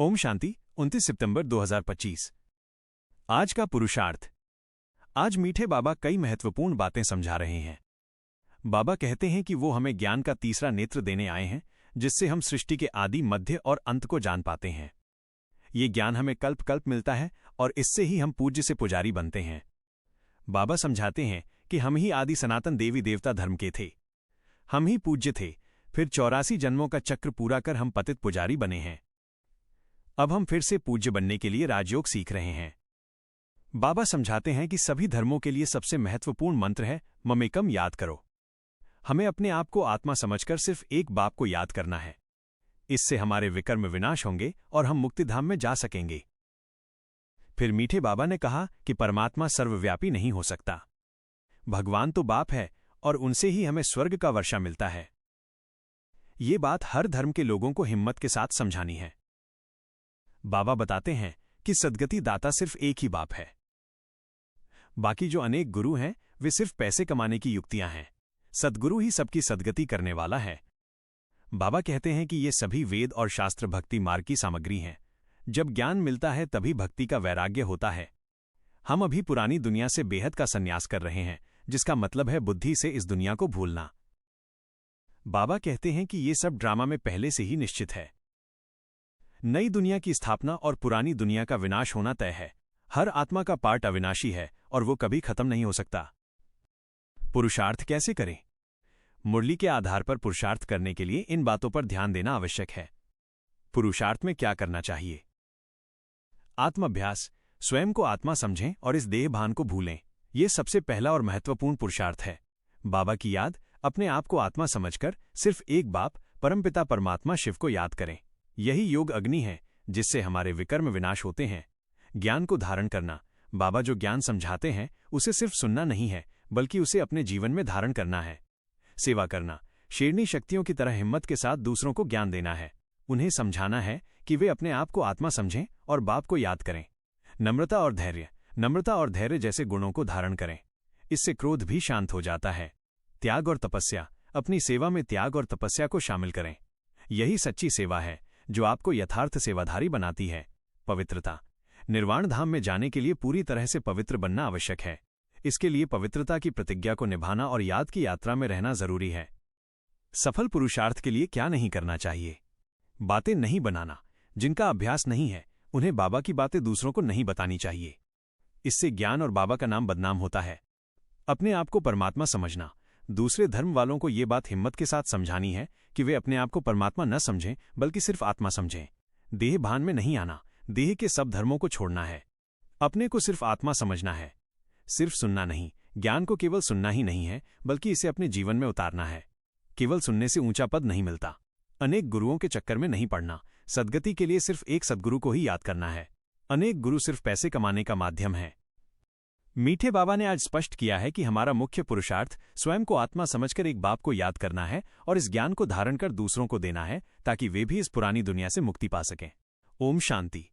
ओम शांति 29 सितंबर 2025। आज का पुरुषार्थ। आज मीठे बाबा कई महत्वपूर्ण बातें समझा रहे हैं। बाबा कहते हैं कि वो हमें ज्ञान का तीसरा नेत्र देने आए हैं, जिससे हम सृष्टि के आदि, मध्य और अंत को जान पाते हैं। ये ज्ञान हमें कल्प कल्प मिलता है और इससे ही हम पूज्य से पुजारी बनते हैं। बाबा समझाते हैं कि हम ही आदि सनातन देवी देवता धर्म के थे। हम ही पूज्य थे, फिर 84 जन्मों का चक्र पूरा कर हम पतित पुजारी बने हैं। अब हम फिर से पूज्य बनने के लिए राजयोग सीख रहे हैं। बाबा समझाते हैं कि सभी धर्मों के लिए सबसे महत्वपूर्ण मंत्र है ममेकम याद करो। हमें अपने आप को आत्मा समझकर सिर्फ एक बाप को याद करना है। इससे हमारे विकर्म विनाश होंगे और हम मुक्तिधाम में जा सकेंगे। फिर मीठे बाबा ने कहा कि परमात्मा सर्वव्यापी नहीं हो सकता। भगवान तो बाप है और उनसे ही हमें स्वर्ग का वर्षा मिलता है। ये बात हर धर्म के लोगों को हिम्मत के साथ समझानी है। बाबा बताते हैं कि सद्गति दाता सिर्फ एक ही बाप है। बाकी जो अनेक गुरु हैं वे सिर्फ पैसे कमाने की युक्तियां हैं। सद्गुरु ही सबकी सद्गति करने वाला है। बाबा कहते हैं कि ये सभी वेद और शास्त्र भक्ति मार्ग की सामग्री हैं। जब ज्ञान मिलता है तभी भक्ति का वैराग्य होता है। हम अभी पुरानी दुनिया से बेहद का संन्यास कर रहे हैं, जिसका मतलब है बुद्धि से इस दुनिया को भूलना। बाबा कहते हैं कि ये सब ड्रामा में पहले से ही निश्चित है। नई दुनिया की स्थापना और पुरानी दुनिया का विनाश होना तय है। हर आत्मा का पार्ट अविनाशी है और वो कभी खत्म नहीं हो सकता। पुरुषार्थ कैसे करें? मुरली के आधार पर पुरुषार्थ करने के लिए इन बातों पर ध्यान देना आवश्यक है। पुरुषार्थ में क्या करना चाहिए? आत्माभ्यास। स्वयं को आत्मा समझें और इस देह भान को भूलें। ये सबसे पहला और महत्वपूर्ण पुरुषार्थ है। बाबा की याद, अपने आप को आत्मा समझकर सिर्फ एक बाप परमपिता परमात्मा शिव को याद करें। यही योग अग्नि है जिससे हमारे विकर्म विनाश होते हैं। ज्ञान को धारण करना। बाबा जो ज्ञान समझाते हैं उसे सिर्फ सुनना नहीं है, बल्कि उसे अपने जीवन में धारण करना है। सेवा करना। शेरनी शक्तियों की तरह हिम्मत के साथ दूसरों को ज्ञान देना है। उन्हें समझाना है कि वे अपने आप को आत्मा समझें और बाप को याद करें। नम्रता और धैर्य। नम्रता और धैर्य जैसे गुणों को धारण करें। इससे क्रोध भी शांत हो जाता है। त्याग और तपस्या। अपनी सेवा में त्याग और तपस्या को शामिल करें। यही सच्ची सेवा है जो आपको यथार्थ सेवाधारी बनाती है। पवित्रता। निर्वाण धाम में जाने के लिए पूरी तरह से पवित्र बनना आवश्यक है। इसके लिए पवित्रता की प्रतिज्ञा को निभाना और याद की यात्रा में रहना जरूरी है। सफल पुरुषार्थ के लिए क्या नहीं करना चाहिए? बातें नहीं बनाना। जिनका अभ्यास नहीं है उन्हें बाबा की बातें दूसरों को नहीं बतानी चाहिए। इससे ज्ञान और बाबा का नाम बदनाम होता है। अपने आप को परमात्मा समझना। दूसरे धर्म वालों को ये बात हिम्मत के साथ समझानी है कि वे अपने आप को परमात्मा न समझें, बल्कि सिर्फ आत्मा समझें। देह भान में नहीं आना। देह के सब धर्मों को छोड़ना है। अपने को सिर्फ आत्मा समझना है। सिर्फ सुनना नहीं। ज्ञान को केवल सुनना ही नहीं है, बल्कि इसे अपने जीवन में उतारना है। केवल सुनने से ऊंचा पद नहीं मिलता। अनेक गुरुओं के चक्कर में नहीं पड़ना। सद्गति के लिए सिर्फ एक सद्गुरु को ही याद करना है। अनेक गुरु सिर्फ पैसे कमाने का माध्यम है। मीठे बाबा ने आज स्पष्ट किया है कि हमारा मुख्य पुरुषार्थ स्वयं को आत्मा समझकर एक बाप को याद करना है और इस ज्ञान को धारण कर दूसरों को देना है, ताकि वे भी इस पुरानी दुनिया से मुक्ति पा सकें। ओम शांति।